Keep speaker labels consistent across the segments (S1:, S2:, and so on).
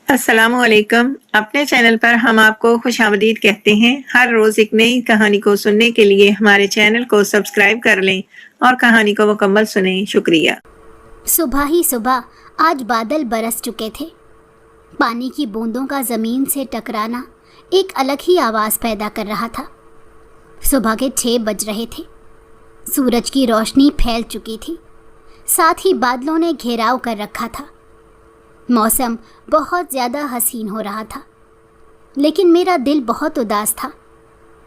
S1: السلام علیکم۔ اپنے چینل پر ہم آپ کو خوش آمدید کہتے ہیں۔ ہر روز ایک نئی کہانی کو سننے کے لیے ہمارے چینل کو سبسکرائب کر لیں اور کہانی کو مکمل سنیں۔ شکریہ۔
S2: صبح ہی صبح آج بادل برس چکے تھے۔ پانی کی بوندوں کا زمین سے ٹکرانا ایک الگ ہی آواز پیدا کر رہا تھا۔ صبح کے 6 بج رہے تھے۔ سورج کی روشنی پھیل چکی تھی، ساتھ ہی بادلوں نے گھیراؤ کر رکھا تھا۔ موسم بہت زیادہ حسین ہو رہا تھا، لیکن میرا دل بہت اداس تھا۔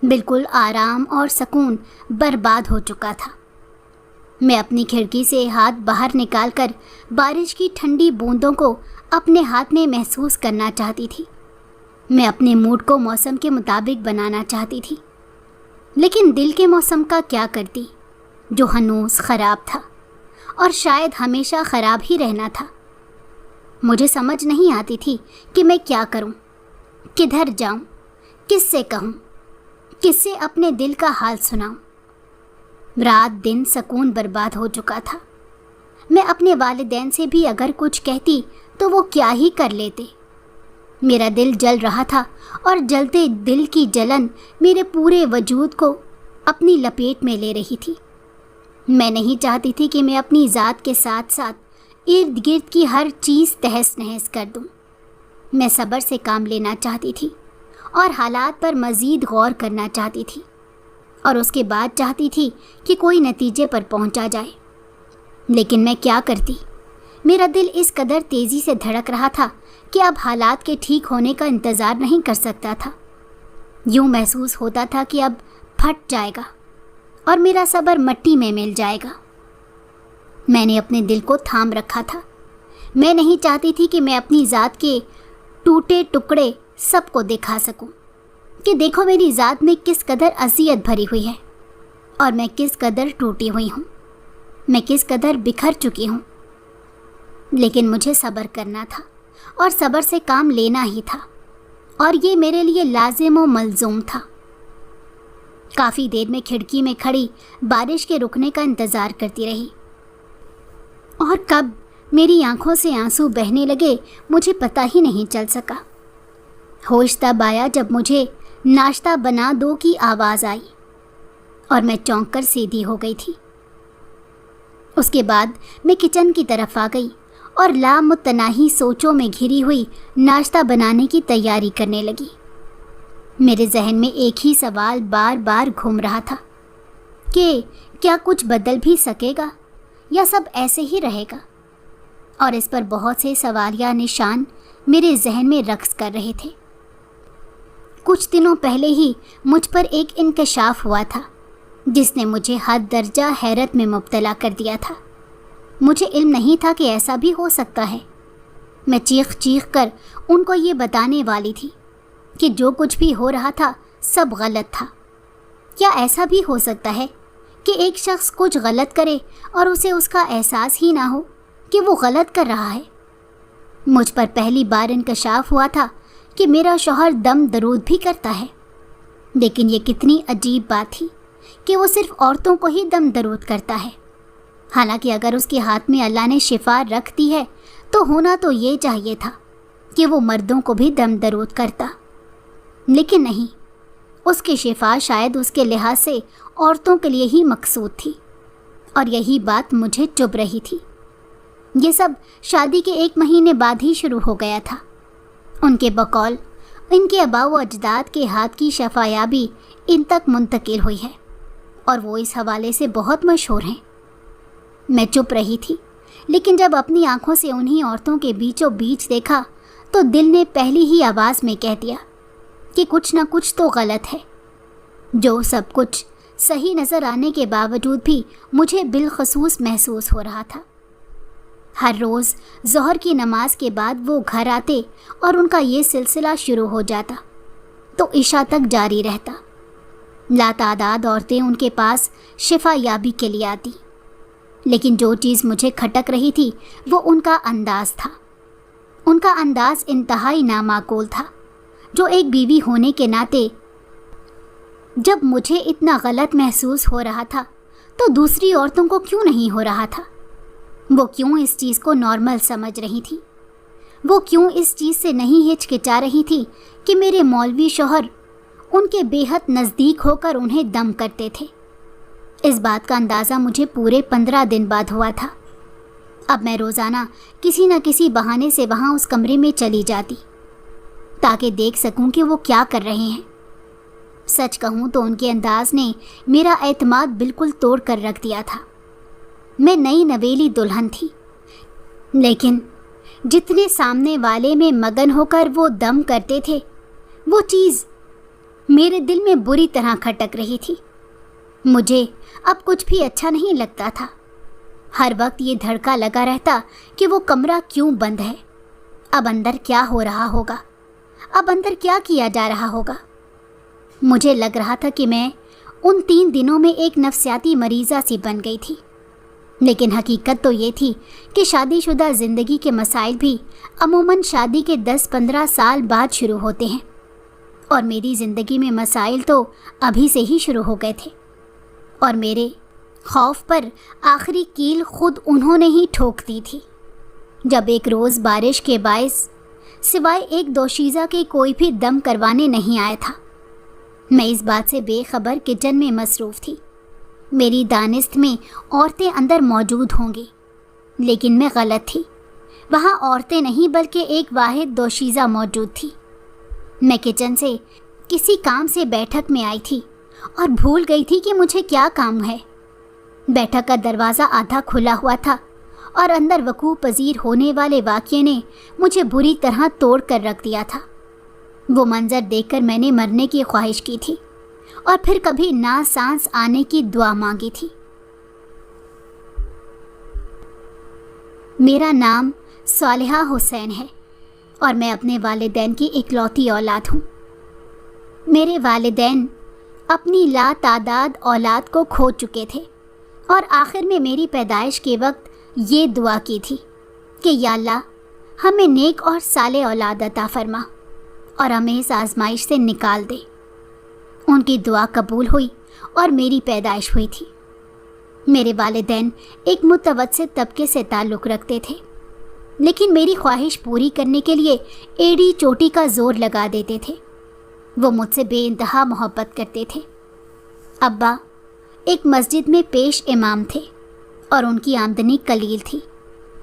S2: بالکل آرام اور سکون برباد ہو چکا تھا۔ میں اپنی کھڑکی سے ہاتھ باہر نکال کر بارش کی ٹھنڈی بوندوں کو اپنے ہاتھ میں محسوس کرنا چاہتی تھی۔ میں اپنے موڈ کو موسم کے مطابق بنانا چاہتی تھی، لیکن دل کے موسم کا کیا کرتی جو ہنوز خراب تھا اور شاید ہمیشہ خراب ہی رہنا تھا۔ مجھے سمجھ نہیں آتی تھی کہ میں کیا کروں، کدھر جاؤں، کس سے کہوں، کس سے اپنے دل کا حال سناؤں۔ رات دن سکون برباد ہو چکا تھا۔ میں اپنے والدین سے بھی اگر کچھ کہتی تو وہ کیا ہی کر لیتے۔ میرا دل جل رہا تھا اور جلتے دل کی جلن میرے پورے وجود کو اپنی لپیٹ میں لے رہی تھی۔ میں نہیں چاہتی تھی کہ میں اپنی ذات کے ساتھ ساتھ ارد گرد کی ہر چیز تہس نہس کر دوں۔ میں صبر سے کام لینا چاہتی تھی اور حالات پر مزید غور کرنا چاہتی تھی، اور اس کے بعد چاہتی تھی کہ کوئی نتیجے پر پہنچا جائے۔ لیکن میں کیا کرتی؟ میرا دل اس قدر تیزی سے دھڑک رہا تھا کہ اب حالات کے ٹھیک ہونے کا انتظار نہیں کر سکتا تھا۔ یوں محسوس ہوتا تھا کہ اب پھٹ جائے گا اور میرا صبر مٹی میں مل جائے گا۔ میں نے اپنے دل کو تھام رکھا تھا۔ میں نہیں چاہتی تھی کہ میں اپنی ذات کے ٹوٹے ٹکڑے سب کو دکھا سکوں کہ دیکھو میری ذات میں کس قدر اذیت بھری ہوئی ہے اور میں کس قدر ٹوٹی ہوئی ہوں، میں کس قدر بکھر چکی ہوں۔ لیکن مجھے صبر کرنا تھا اور صبر سے کام لینا ہی تھا، اور یہ میرے لیے لازم و ملزوم تھا۔ کافی دیر میں کھڑکی میں کھڑی بارش کے رکنے کا انتظار کرتی رہی، اور کب میری آنکھوں سے آنسو بہنے لگے مجھے پتہ ہی نہیں چل سکا۔ ہوش تب آیا جب مجھے ناشتہ بنا دو کی آواز آئی اور میں چونک کر سیدھی ہو گئی تھی۔ اس کے بعد میں کچن کی طرف آ گئی اور لامتناہی سوچوں میں گھری ہوئی ناشتہ بنانے کی تیاری کرنے لگی۔ میرے ذہن میں ایک ہی سوال بار بار گھوم رہا تھا کہ کیا کچھ بدل بھی سکے گا یا سب ایسے ہی رہے گا، اور اس پر بہت سے سوالیہ نشان میرے ذہن میں رقص کر رہے تھے۔ کچھ دنوں پہلے ہی مجھ پر ایک انکشاف ہوا تھا جس نے مجھے حد درجہ حیرت میں مبتلا کر دیا تھا۔ مجھے علم نہیں تھا کہ ایسا بھی ہو سکتا ہے۔ میں چیخ چیخ کر ان کو یہ بتانے والی تھی کہ جو کچھ بھی ہو رہا تھا سب غلط تھا۔ کیا ایسا بھی ہو سکتا ہے کہ ایک شخص کچھ غلط کرے اور اسے اس کا احساس ہی نہ ہو کہ وہ غلط کر رہا ہے؟ مجھ پر پہلی بار انکشاف ہوا تھا کہ میرا شوہر دم درود بھی کرتا ہے، لیکن یہ کتنی عجیب بات تھی کہ وہ صرف عورتوں کو ہی دم درود کرتا ہے، حالانکہ اگر اس کے ہاتھ میں اللہ نے شفا رکھ دی ہے تو ہونا تو یہ چاہیے تھا کہ وہ مردوں کو بھی دم درود کرتا۔ لیکن نہیں، اس کی شفا شاید اس کے لحاظ سے عورتوں کے لیے ہی مقصود تھی، اور یہی بات مجھے چبھ رہی تھی۔ یہ سب شادی کے 1 مہینے بعد ہی شروع ہو گیا تھا۔ ان کے بقول ان کے آباء و اجداد کے ہاتھ کی شفایابی ان تک منتقل ہوئی ہے، اور وہ اس حوالے سے بہت مشہور ہیں۔ میں چپ رہی تھی، لیکن جب اپنی آنکھوں سے انہی عورتوں کے بیچوں بیچ دیکھا تو دل نے پہلی ہی آواز میں کہہ دیا کہ کچھ نہ کچھ تو غلط ہے۔ جو سب کچھ صحیح نظر آنے کے باوجود بھی مجھے بالخصوص محسوس ہو رہا تھا۔ ہر روز ظہر کی نماز کے بعد وہ گھر آتے اور ان کا یہ سلسلہ شروع ہو جاتا تو عشاء تک جاری رہتا۔ لاتعداد عورتیں ان کے پاس شفا یابی کے لیے آتی، لیکن جو چیز مجھے کھٹک رہی تھی وہ ان کا انداز تھا۔ ان کا انداز انتہائی نامعقول تھا، جو ایک بیوی ہونے کے ناطے جب مجھے اتنا غلط محسوس ہو رہا تھا تو دوسری عورتوں کو کیوں نہیں ہو رہا تھا؟ وہ کیوں اس چیز کو نارمل سمجھ رہی تھی؟ وہ کیوں اس چیز سے نہیں ہچکچا رہی تھی کہ میرے مولوی شوہر ان کے بے حد نزدیک ہو کر انہیں دم کرتے تھے۔ اس بات کا اندازہ مجھے پورے 15 دن بعد ہوا تھا۔ اب میں روزانہ کسی نہ کسی بہانے سے وہاں اس کمرے میں چلی جاتی تاکہ دیکھ سکوں کہ وہ کیا کر رہے ہیں۔ سچ کہوں تو ان کے انداز نے میرا اعتماد بالکل توڑ کر رکھ دیا تھا۔ میں نئی نویلی دلہن تھی، لیکن جتنے سامنے والے میں مگن ہو کر وہ دم کرتے تھے، وہ چیز میرے دل میں بری طرح کھٹک رہی تھی۔ مجھے اب کچھ بھی اچھا نہیں لگتا تھا۔ ہر وقت یہ دھڑکا لگا رہتا کہ وہ کمرہ کیوں بند ہے، اب اندر کیا ہو رہا ہوگا، اب اندر کیا کیا جا رہا ہوگا۔ مجھے لگ رہا تھا کہ میں ان 3 دنوں میں ایک نفسیاتی مریضہ سی بن گئی تھی، لیکن حقیقت تو یہ تھی کہ شادی شدہ زندگی کے مسائل بھی عموماً شادی کے 10-15 سال بعد شروع ہوتے ہیں، اور میری زندگی میں مسائل تو ابھی سے ہی شروع ہو گئے تھے، اور میرے خوف پر آخری کیل خود انہوں نے ہی ٹھوک دی تھی جب ایک روز بارش کے باعث سوائے ایک دوشیزہ کے کوئی بھی دم کروانے نہیں آیا تھا۔ میں اس بات سے بے خبر کچن میں مصروف تھی۔ میری دانست میں عورتیں اندر موجود ہوں گی، لیکن میں غلط تھی۔ وہاں عورتیں نہیں بلکہ ایک واحد دوشیزہ موجود تھی۔ میں کچن سے کسی کام سے بیٹھک میں آئی تھی اور بھول گئی تھی کہ مجھے کیا کام ہے۔ بیٹھک کا دروازہ آدھا کھلا ہوا تھا اور اندر وقوع پذیر ہونے والے واقعے نے مجھے بری طرح توڑ کر رکھ دیا تھا۔ وہ منظر دیکھ کر میں نے مرنے کی خواہش کی تھی اور پھر کبھی نا سانس آنے کی دعا مانگی تھی۔ میرا نام صالحہ حسین ہے اور میں اپنے والدین کی اکلوتی اولاد ہوں۔ میرے والدین اپنی لا تعداد اولاد کو کھو چکے تھے اور آخر میں میری پیدائش کے وقت یہ دعا کی تھی کہ یا اللہ ہمیں نیک اور صالح اولاد عطا فرما اور ہمیں اس آزمائش سے نکال دے۔ ان کی دعا قبول ہوئی اور میری پیدائش ہوئی تھی۔ میرے والدین ایک متوسط طبقے سے تعلق رکھتے تھے، لیکن میری خواہش پوری کرنے کے لیے ایڑی چوٹی کا زور لگا دیتے تھے۔ وہ مجھ سے بے انتہا محبت کرتے تھے۔ ابا ایک مسجد میں پیش امام تھے اور ان کی آمدنی قلیل تھی،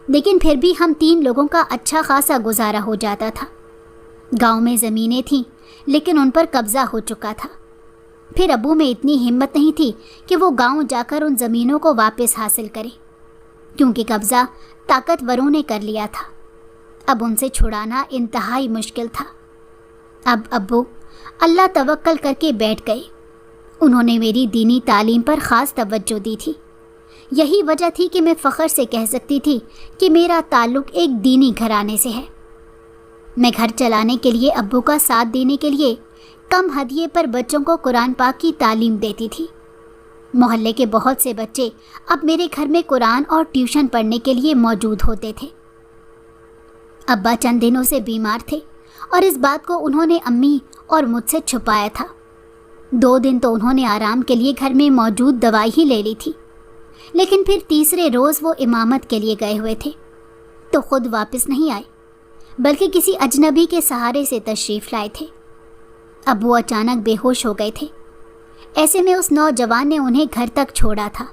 S2: لیکن پھر بھی ہم 3 لوگوں کا اچھا خاصا گزارا ہو جاتا تھا۔ گاؤں میں زمینیں تھیں لیکن ان پر قبضہ ہو چکا تھا۔ پھر ابو میں اتنی ہمت نہیں تھی کہ وہ گاؤں جا کر ان زمینوں کو واپس حاصل کرے، کیونکہ قبضہ طاقتوروں نے کر لیا تھا۔ اب ان سے چھڑانا انتہائی مشکل تھا۔ اب ابو اللہ توکل کر کے بیٹھ گئے۔ انہوں نے میری دینی تعلیم پر خاص توجہ دی تھی۔ یہی وجہ تھی کہ میں فخر سے کہہ سکتی تھی کہ میرا تعلق ایک دینی گھرانے سے ہے۔ میں گھر چلانے کے لیے ابو کا ساتھ دینے کے لیے کم ہدیے پر بچوں کو قرآن پاک کی تعلیم دیتی تھی۔ محلے کے بہت سے بچے اب میرے گھر میں قرآن اور ٹیوشن پڑھنے کے لیے موجود ہوتے تھے۔ ابا چند دنوں سے بیمار تھے اور اس بات کو انہوں نے امی اور مجھ سے چھپایا تھا۔ 2 دن تو انہوں نے آرام کے لیے گھر میں موجود دوائی ہی لے لی تھی، لیکن پھر تیسرے روز وہ امامت کے لیے گئے ہوئے تھے تو خود واپس نہیں آئے، بلکہ کسی اجنبی کے سہارے سے تشریف لائے تھے۔ اب وہ اچانک بے ہوش ہو گئے تھے۔ ایسے میں اس نوجوان نے انہیں گھر تک چھوڑا تھا۔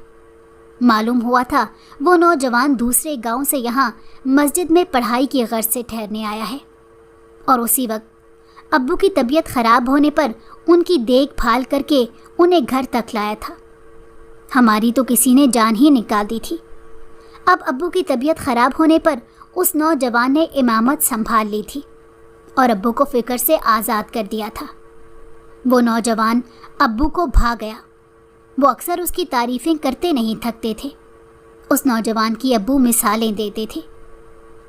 S2: معلوم ہوا تھا وہ نوجوان دوسرے گاؤں سے یہاں مسجد میں پڑھائی کی غرض سے ٹھہرنے آیا ہے، اور اسی وقت ابو کی طبیعت خراب ہونے پر ان کی دیکھ بھال کر کے انہیں گھر تک لایا تھا۔ ہماری تو کسی نے جان ہی نکال دی تھی۔ اب ابو کی طبیعت خراب ہونے پر اس نوجوان نے امامت سنبھال لی تھی اور ابو کو فکر سے آزاد کر دیا تھا۔ وہ نوجوان ابو کو بھا گیا۔ وہ اکثر اس کی تعریفیں کرتے نہیں تھکتے تھے۔ اس نوجوان کی ابو مثالیں دیتے تھے۔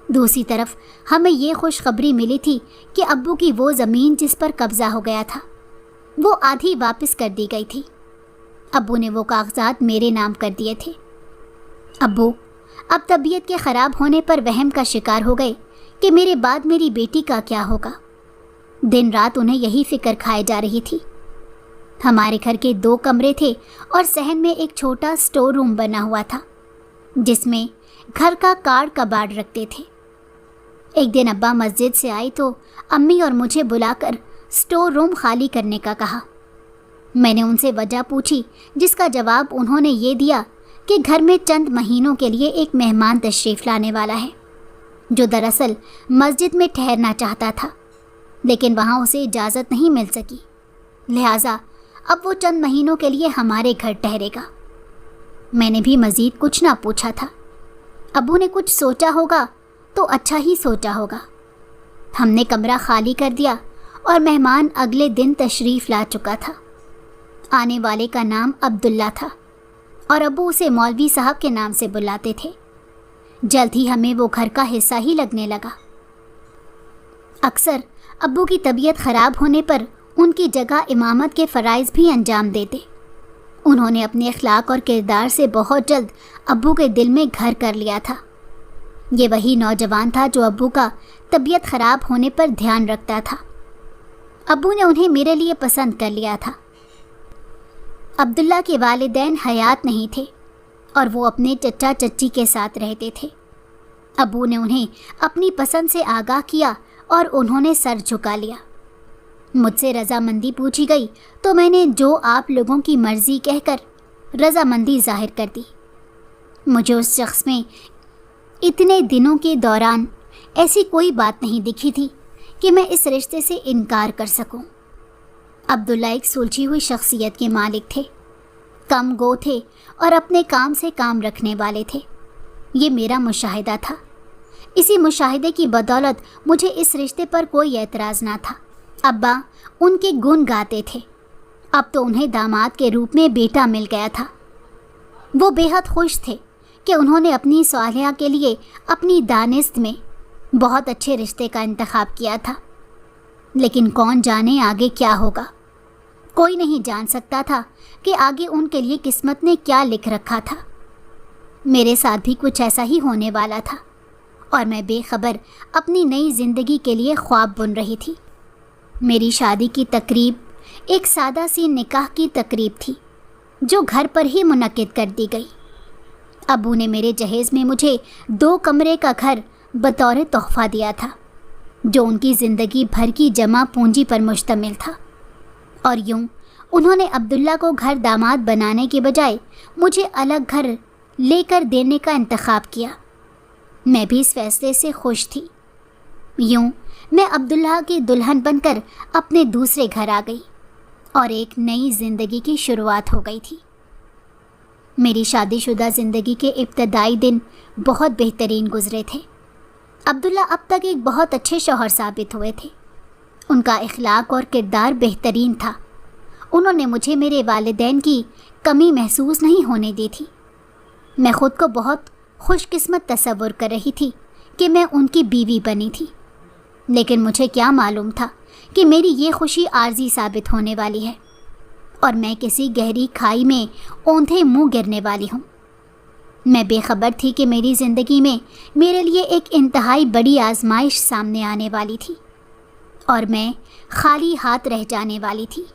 S2: دوسری طرف ہمیں یہ خوشخبری ملی تھی کہ ابو کی وہ زمین جس پر قبضہ ہو گیا تھا وہ آدھی واپس کر دی گئی تھی۔ ابو نے وہ کاغذات میرے نام کر دیے تھے۔ ابو اب طبیعت کے خراب ہونے پر وہم کا شکار ہو گئے کہ میرے بعد میری بیٹی کا کیا ہوگا۔ دن رات انہیں یہی فکر کھائے جا رہی تھی۔ ہمارے گھر کے 2 کمرے تھے اور صحن میں ایک چھوٹا سٹور روم بنا ہوا تھا جس میں گھر کا کاڑ کباڑ رکھتے تھے۔ एक दिन अब्बा मस्जिद से आई तो अम्मी और मुझे बुलाकर स्टोर रूम खाली करने का कहा। मैंने उनसे वजह पूछी, जिसका जवाब उन्होंने ये दिया कि घर में चंद महीनों के लिए एक मेहमान तशरीफ़ लाने वाला है, जो दरअसल मस्जिद में ठहरना चाहता था, लेकिन वहाँ उसे इजाज़त नहीं मिल सकी। लिहाजा अब वो चंद महीनों के लिए हमारे घर ठहरेगा। मैंने भी मज़ीद कुछ ना पूछा था। अब्बू ने कुछ सोचा होगा तो अच्छा ही सोचा होगा। हमने कमरा खाली कर दिया और मेहमान अगले दिन तशरीफ़ ला चुका था। आने वाले का नाम अब्दुल्ला था और अब्बू उसे मौलवी साहब के नाम से बुलाते थे। जल्द ही हमें वो घर का हिस्सा ही लगने लगा। अक्सर अब्बू की तबीयत ख़राब होने पर उनकी जगह इमामत के फ़राइज़ भी अंजाम देते। उन्होंने अपने अखलाक और किरदार से बहुत जल्द अब्बू के दिल में घर कर लिया था। ये वही नौजवान था जो अब्बू का तबीयत ख़राब होने पर ध्यान रखता था। अब्बू ने उन्हें मेरे लिए पसंद कर लिया था। अब्दुल्ला के वालिदैन हयात नहीं थे और वो अपने चचा चच्ची के साथ रहते थे। अब्बू ने उन्हें अपनी पसंद से आगाह किया और उन्होंने सर झुका लिया। मुझसे रजामंदी पूछी गई तो मैंने जो आप लोगों की मर्ज़ी कहकर रजामंदी जाहिर कर दी। मुझे उस शख्स में इतने दिनों के दौरान ऐसी कोई बात नहीं दिखी थी कि मैं इस रिश्ते से इनकार कर सकूं। अब्दुल्ला एक सुलझी हुई शख्सियत के मालिक थे, कम गो थे और अपने काम से काम रखने वाले थे। ये मेरा मुशाहिदा था। इसी मुशाहिदे की बदौलत मुझे इस रिश्ते पर कोई एतराज़ ना था। अब्बा उनके गुण गाते थे। अब तो उन्हें दामाद के रूप में बेटा मिल गया था। वो बेहद खुश थे कि उन्होंने अपनी सालिया के लिए अपनी दानिस्त में बहुत अच्छे रिश्ते का इंतखाब किया था। लेकिन कौन जाने आगे क्या होगा। कोई नहीं जान सकता था कि आगे उनके लिए किस्मत ने क्या लिख रखा था। मेरे साथ भी कुछ ऐसा ही होने वाला था और मैं बेखबर अपनी नई ज़िंदगी के लिए ख्वाब बुन रही थी। मेरी शादी की तकरीब एक सादा सी निकाह की तकरीब थी जो घर पर ही मुनक्किद कर दी गई। अब्बू ने मेरे जहेज़ में मुझे 2 कमरे का घर बतौर तोहफ़ा दिया था, जो उनकी ज़िंदगी भर की जमा पूंजी पर मुश्तमिल था। और यूँ उन्होंने अब्दुल्ला को घर दामाद बनाने के बजाय मुझे अलग घर लेकर देने का इंतखाब किया। मैं भी इस फैसले से खुश थी। यूँ मैं अब्दुल्ला की दुल्हन बनकर अपने दूसरे घर आ गई और एक नई ज़िंदगी की शुरुआत हो गई थी। मेरी शादीशुदा ज़िंदगी के इब्तदाई दिन बहुत बेहतरीन गुज़रे थे। अब्दुल्ला अब तक एक बहुत अच्छे शौहर साबित हुए थे। उनका इखलाक और किरदार बेहतरीन था। उन्होंने मुझे मेरे वालिदैन की कमी महसूस नहीं होने दी थी। मैं ख़ुद को बहुत खुशकिस्मत तसव्वुर कर रही थी कि मैं उनकी बीवी बनी थी, लेकिन मुझे क्या मालूम था कि मेरी ये खुशी आर्जी साबित होने वाली है और मैं किसी गहरी खाई में औंधे मुंह गिरने वाली हूँ। मैं बेखबर थी कि मेरी ज़िंदगी में मेरे लिए एक इंतहाई बड़ी आजमाइश सामने आने वाली थी और मैं खाली हाथ रह जाने वाली थी।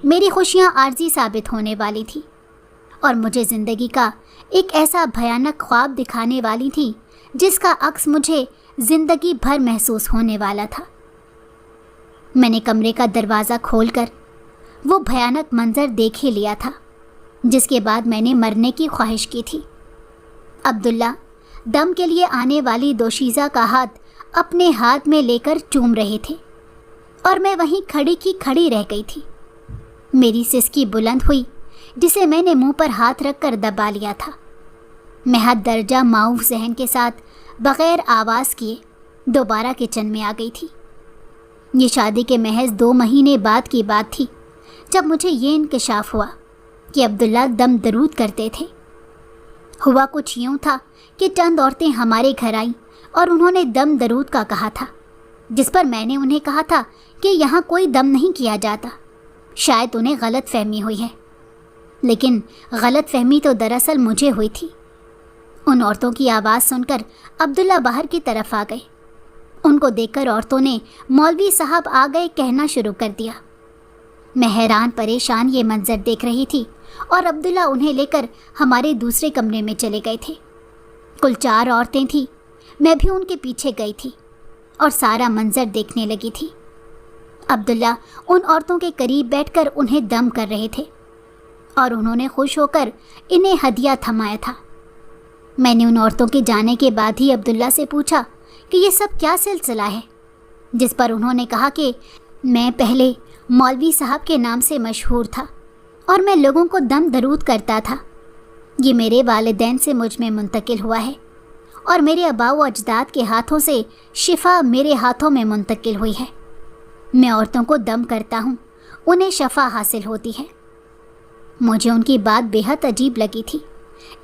S2: मेरी खुशियाँ आर्जी साबित होने वाली थी और मुझे ज़िंदगी का एक ऐसा भयानक ख्वाब दिखाने वाली थी जिसका अक्स मुझे ज़िंदगी भर महसूस होने वाला था। मैंने कमरे का दरवाज़ा खोलकर वो भयानक मंजर देख ही लिया था, जिसके बाद मैंने मरने की ख्वाहिश की थी। अब्दुल्ला दम के लिए आने वाली दोशीज़ा का हाथ अपने हाथ में लेकर चूम रहे थे और मैं वहीं खड़ी की खड़ी रह गई थी। मेरी सिसकी बुलंद हुई जिसे मैंने मुंह पर हाथ रखकर दबा लिया था। मैं हद दर्जा माऊफ जहन के साथ बग़ैर आवाज़ किए दोबारा किचन में आ गई थी। ये शादी के महज 2 महीने बाद की बात थी जब मुझे ये इंकशाफ हुआ कि अब्दुल्ला दम दरूद करते थे। हुआ कुछ यूँ था कि चंद औरतें हमारे घर आईं और उन्होंने दम दरूद का कहा था, जिस पर मैंने उन्हें कहा था कि यहाँ कोई दम नहीं किया जाता, शायद उन्हें गलत फहमी हुई है। लेकिन गलत फहमी तो दरअसल मुझे हुई थी। उन औरतों की आवाज़ सुनकर अब्दुल्ला बाहर की तरफ आ गए। उनको देखकर औरतों ने मौलवी साहब आ गए कहना शुरू कर दिया। मैं हैरान परेशान ये मंजर देख रही थी और अब्दुल्ला उन्हें लेकर हमारे दूसरे कमरे में चले गए थे। कुल 4 औरतें थीं। मैं भी उनके पीछे गई थी और सारा मंजर देखने लगी थी। अब्दुल्ला उन औरतों के करीब बैठकर उन्हें दम कर रहे थे और उन्होंने खुश होकर इन्हें हदिया थमाया था। मैंने उन औरतों के जाने के बाद ही अब्दुल्ला से पूछा कि ये सब क्या सिलसिला है, जिस पर उन्होंने कहा कि मैं पहले मौलवी साहब के नाम से मशहूर था और मैं लोगों को दम दरूद करता था। ये मेरे वालिदैन से मुझ में मुंतकिल हुआ है और मेरे अबाओ अजदाद के हाथों से शिफा मेरे हाथों में मुंतकिल हुई है। मैं औरतों को दम करता हूँ, उन्हें शफा हासिल होती है। मुझे उनकी बात बेहद अजीब लगी थी,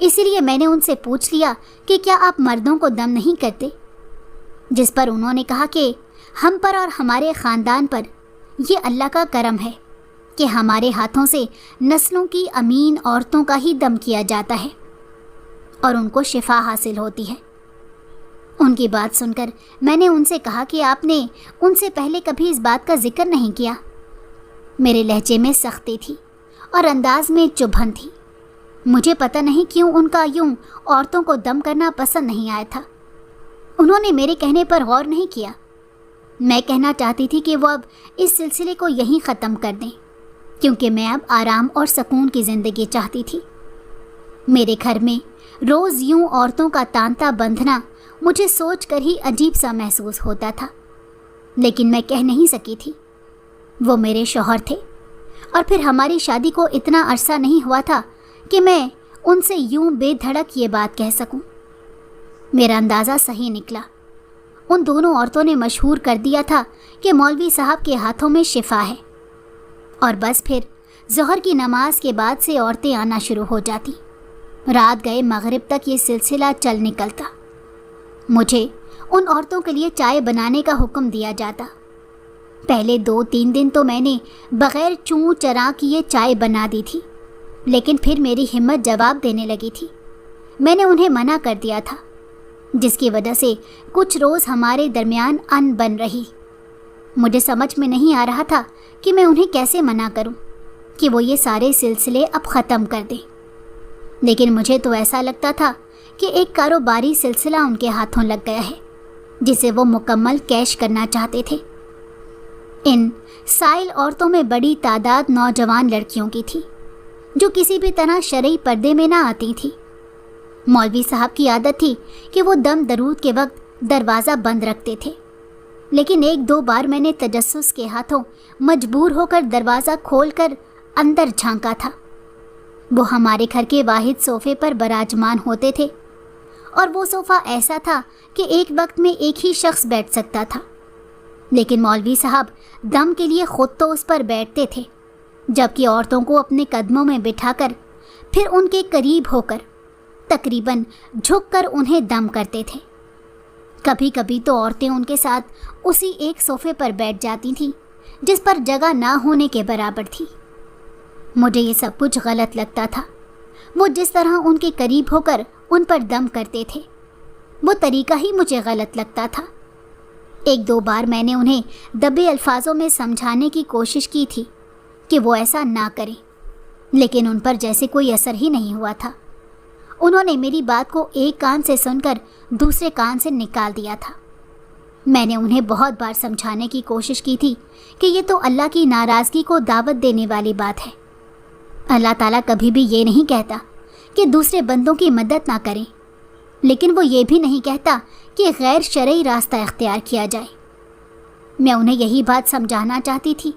S2: इसलिए मैंने उनसे पूछ लिया कि क्या आप मर्दों को दम नहीं करते, जिस पर उन्होंने कहा कि हम पर और हमारे ख़ानदान पर ये अल्लाह का करम है कि हमारे हाथों से नस्लों की अमीन औरतों का ही दम किया जाता है और उनको शिफा हासिल होती है। उनकी बात सुनकर मैंने उनसे कहा कि आपने उनसे पहले कभी इस बात का जिक्र नहीं किया। मेरे लहजे में सख्ती थी और अंदाज में चुभन थी। मुझे पता नहीं क्यों उनका यूं औरतों को दम करना पसंद नहीं आया था। उन्होंने मेरे कहने पर गौर नहीं किया। मैं कहना चाहती थी कि वो अब इस सिलसिले को यहीं ख़त्म कर दें, क्योंकि मैं अब आराम और सुकून की ज़िंदगी चाहती थी। मेरे घर में रोज़ यूं औरतों का तांता बंधना मुझे सोच कर ही अजीब सा महसूस होता था, लेकिन मैं कह नहीं सकी थी। वो मेरे शौहर थे और फिर हमारी शादी को इतना अरसा नहीं हुआ था कि मैं उनसे यूं बेधड़क ये बात कह सकूं। मेरा अंदाज़ा सही निकला। उन दोनों औरतों ने मशहूर कर दिया था कि मौलवी साहब के हाथों में शिफा है, और बस फिर ज़ोहर की नमाज के बाद से औरतें आना शुरू हो जाती। रात गए मगरिब तक ये सिलसिला चल निकलता। मुझे उन औरतों के लिए चाय बनाने का हुक्म दिया जाता। पहले 2-3 दिन तो मैंने बग़ैर चूँ चरा किए चाय बना दी थी, लेकिन फिर मेरी हिम्मत जवाब देने लगी थी। मैंने उन्हें मना कर दिया था, जिसकी वजह से कुछ रोज़ हमारे दरमियान अन बन रही। मुझे समझ में नहीं आ रहा था कि मैं उन्हें कैसे मना करूं कि वो ये सारे सिलसिले अब ख़त्म कर दें, लेकिन मुझे तो ऐसा लगता था कि एक कारोबारी सिलसिला उनके हाथों लग गया है, जिसे वो मुकम्मल कैश करना चाहते थे। इन साइल औरतों में बड़ी तादाद नौजवान लड़कियों की थी, जो किसी भी तरह शरई पर्दे में ना आती थी। मौलवी साहब की आदत थी कि वो दम दरूद के वक्त दरवाज़ा बंद रखते थे, लेकिन 1-2 बार मैंने तजस्सुस के हाथों मजबूर होकर दरवाज़ा खोलकर अंदर झांका था। वो हमारे घर के वाहिद सोफ़े पर बराजमान होते थे, और वो सोफ़ा ऐसा था कि एक वक्त में एक ही शख्स बैठ सकता था, लेकिन मौलवी साहब दम के लिए ख़ुद तो उस पर बैठते थे, जबकि औरतों को अपने कदमों में बिठाकर फिर उनके करीब होकर तकरीबन झुककर उन्हें दम करते थे। कभी कभी तो औरतें उनके साथ उसी एक सोफ़े पर बैठ जाती थीं, जिस पर जगह ना होने के बराबर थी। मुझे ये सब कुछ गलत लगता था। वो जिस तरह उनके करीब होकर उन पर दम करते थे, वो तरीका ही मुझे गलत लगता था। 1-2 बार मैंने उन्हें दबे अल्फाजों में समझाने की कोशिश की थी कि वो ऐसा ना करें, लेकिन उन पर जैसे कोई असर ही नहीं हुआ था। उन्होंने मेरी बात को एक कान से सुनकर दूसरे कान से निकाल दिया था। मैंने उन्हें बहुत बार समझाने की कोशिश की थी कि ये तो अल्लाह की नाराज़गी को दावत देने वाली बात है। अल्लाह ताला कभी भी ये नहीं कहता कि दूसरे बंदों की मदद ना करें, लेकिन वो ये भी नहीं कहता कि गैर शरई रास्ता इख्तियार किया जाए। मैं उन्हें यही बात समझाना चाहती थी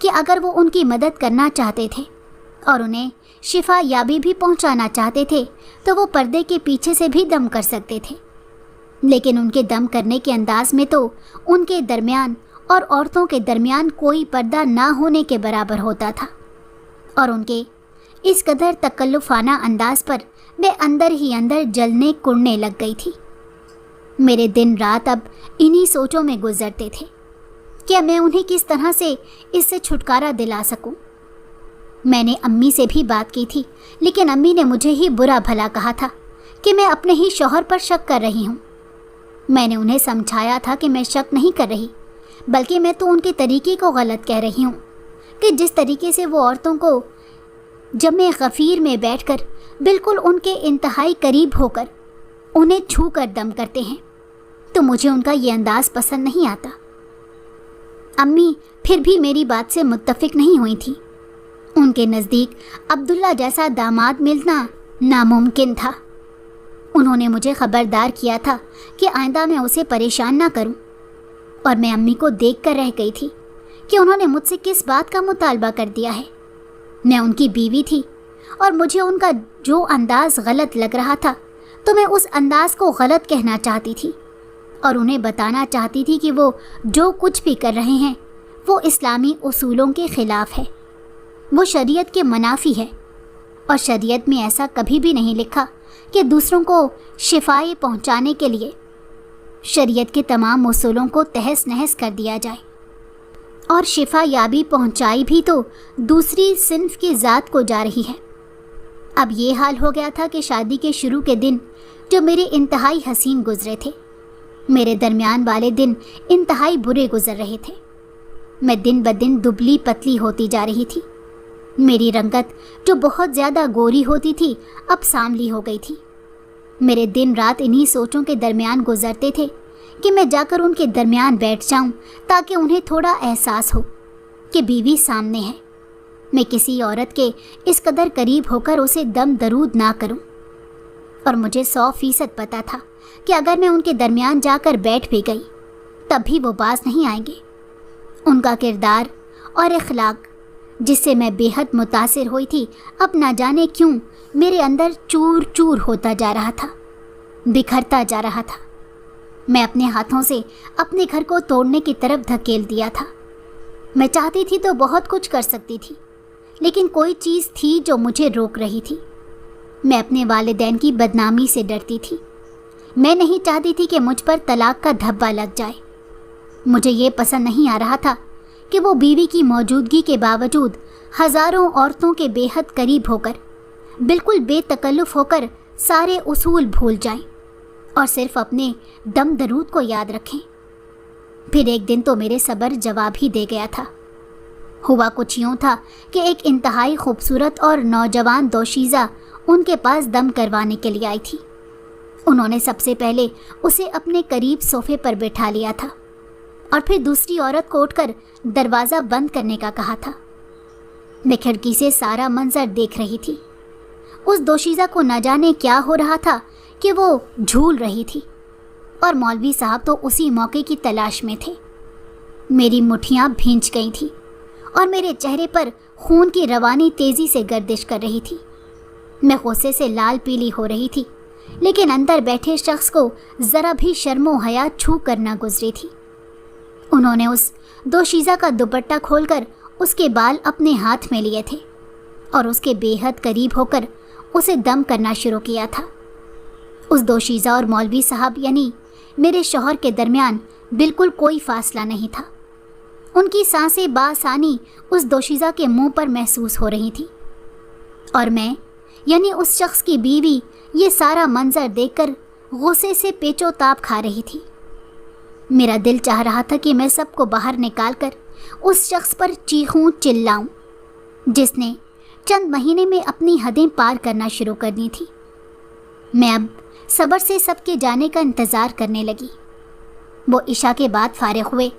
S2: कि अगर वो उनकी मदद करना चाहते थे और उन्हें शिफा याबी भी पहुंचाना चाहते थे, तो वो पर्दे के पीछे से भी दम कर सकते थे, लेकिन उनके दम करने के अंदाज में तो उनके दरमियान और औरतों के दरमियान कोई पर्दा ना होने के बराबर होता था, और उनके इस कदर तकल्लुफ़ाना अंदाज पर मैं अंदर ही अंदर जलने कुड़ने लग गई थी। मेरे दिन रात अब इन्हीं सोचों में गुजरते थे कि मैं उन्हें किस तरह से इससे छुटकारा दिला सकूं। मैंने अम्मी से भी बात की थी, लेकिन अम्मी ने मुझे ही बुरा भला कहा था कि मैं अपने ही शौहर पर शक कर रही हूँ। मैंने उन्हें समझाया था कि मैं शक नहीं कर रही, बल्कि मैं तो उनके तरीके को गलत कह रही हूँ कि जिस तरीके से वो औरतों को जमे गफ़ीर में बैठकर बिल्कुल उनके इंतहाई करीब होकर उन्हें छू कर दम करते हैं, तो तो मुझे उनका ये अंदाज पसंद नहीं आता। अम्मी फिर भी मेरी बात से मुत्तफिक नहीं हुई थी। उनके नज़दीक अब्दुल्ला जैसा दामाद मिलना नामुमकिन था। उन्होंने मुझे खबरदार किया था कि आइंदा मैं उसे परेशान ना करूं, और मैं अम्मी को देख कर रह गई थी कि उन्होंने मुझसे किस बात का मुतालबा कर दिया है। मैं उनकी बीवी थी और मुझे उनका जो अंदाज गलत लग रहा था तो मैं उस अंदाज को गलत कहना चाहती थी और उन्हें बताना चाहती थी कि वो जो कुछ भी कर रहे हैं वो इस्लामी उसूलों के ख़िलाफ़ है, वो शरीयत के मुनाफी है, और शरीयत में ऐसा कभी भी नहीं लिखा कि दूसरों को शिफाए पहुंचाने के लिए शरीयत के तमाम उसूलों को तहस नहस कर दिया जाए, और शिफा याबी पहुंचाई भी तो दूसरी सिन्फ की ज़ात को जा रही है। अब ये हाल हो गया था कि शादी के शुरू के दिन जो मेरे इंतहाई हसीन गुजरे थे, मेरे दरमियान वाले दिन इंतहाई बुरे गुजर रहे थे। मैं दिन ब दिन दुबली पतली होती जा रही थी। मेरी रंगत जो बहुत ज़्यादा गोरी होती थी अब सांवली हो गई थी। मेरे दिन रात इन्हीं सोचों के दरमियान गुजरते थे कि मैं जाकर उनके दरमियान बैठ जाऊं ताकि उन्हें थोड़ा एहसास हो कि बीवी सामने है। मैं किसी औरत के इस कदर करीब होकर उसे दम दरूद ना करूं, और मुझे 100% पता था कि अगर मैं उनके दरमियान जाकर बैठ भी गई तब भी वो बाज नहीं आएंगे। उनका किरदार और इखलाक जिससे मैं बेहद मुतासिर हुई थी अब ना जाने क्यों मेरे अंदर चूर चूर होता जा रहा था, बिखरता जा रहा था। मैं अपने हाथों से अपने घर को तोड़ने की तरफ धकेल दिया था। मैं चाहती थी तो बहुत कुछ कर सकती थी, लेकिन कोई चीज़ थी जो मुझे रोक रही थी। मैं अपने वालिदैन की बदनामी से डरती थी। मैं नहीं चाहती थी कि मुझ पर तलाक का धब्बा लग जाए। मुझे ये पसंद नहीं आ रहा था कि वो बीवी की मौजूदगी के बावजूद हज़ारों औरतों के बेहद करीब होकर, बिल्कुल बेतकल्लुफ़ होकर सारे उसूल भूल जाएं और सिर्फ अपने दम दरूद को याद रखें। फिर एक दिन तो मेरे सब्र जवाब ही दे गया था। हुआ कुछ यूँ था कि एक इंतहाई खूबसूरत और नौजवान दोशीज़ा उनके पास दम करवाने के लिए आई थी। उन्होंने सबसे पहले उसे अपने करीब सोफे पर बैठा लिया था और फिर दूसरी औरत को उठकर दरवाज़ा बंद करने का कहा था। मैं खिड़की से सारा मंजर देख रही थी। उस दोशीज़ा को न जाने क्या हो रहा था कि वो झूल रही थी, और मौलवी साहब तो उसी मौके की तलाश में थे। मेरी मुट्ठियाँ भींच गई थी और मेरे चेहरे पर खून की रवानी तेज़ी से गर्दिश कर रही थी। मैं गुस्से से लाल पीली हो रही थी, लेकिन अंदर बैठे शख्स को ज़रा भी शर्मो हया छू कर न गुजरी थी। उन्होंने उस दोशीज़ा का दुपट्टा खोलकर उसके बाल अपने हाथ में लिए थे और उसके बेहद करीब होकर उसे दम करना शुरू किया था। उस दोशीज़ा और मौलवी साहब यानी मेरे शौहर के दरमियान बिल्कुल कोई फासला नहीं था। उनकी सांसें बासानी उस दोशीज़ा के मुंह पर महसूस हो रही थी, और मैं यानी उस शख्स की बीवी ये सारा मंजर देखकर गुस्से से पेचोताप खा रही थी। मेरा दिल चाह रहा था कि मैं सबको बाहर निकालकर उस शख्स पर चीखूं चिल्लाऊं जिसने चंद महीने में अपनी हदें पार करना शुरू कर दी थी। मैं अब सब्र से सबके जाने का इंतज़ार करने लगी। वो इशा के बाद फारिग हुए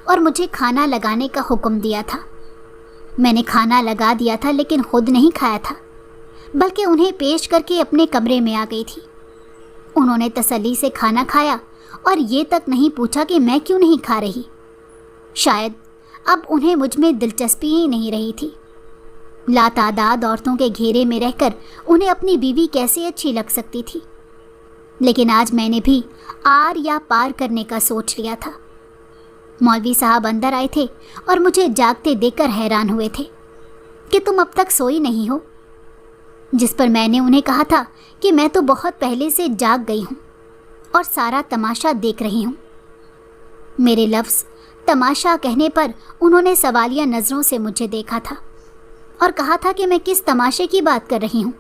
S2: और मुझे खाना लगाने का हुक्म दिया था। मैंने खाना लगा दिया था, लेकिन खुद नहीं खाया था, बल्कि उन्हें पेश करके अपने कमरे में आ गई थी। उन्होंने तसल्ली से खाना खाया और ये तक नहीं पूछा कि मैं क्यों नहीं खा रही। शायद अब उन्हें मुझ में दिलचस्पी ही नहीं रही थी। लातादाद औरतों के घेरे में रहकर उन्हें अपनी बीवी कैसे अच्छी लग सकती थी, लेकिन आज मैंने भी आर या पार करने का सोच लिया था। मौलवी साहब अंदर आए थे और मुझे जागते देखकर हैरान हुए थे कि तुम अब तक सोई नहीं हो, जिस पर मैंने उन्हें कहा था कि मैं तो बहुत पहले से जाग गई हूँ और सारा तमाशा देख रही हूँ। मेरे लफ्ज़ तमाशा कहने पर उन्होंने सवालिया नज़रों से मुझे देखा था और कहा था कि मैं किस तमाशे की बात कर रही हूँ,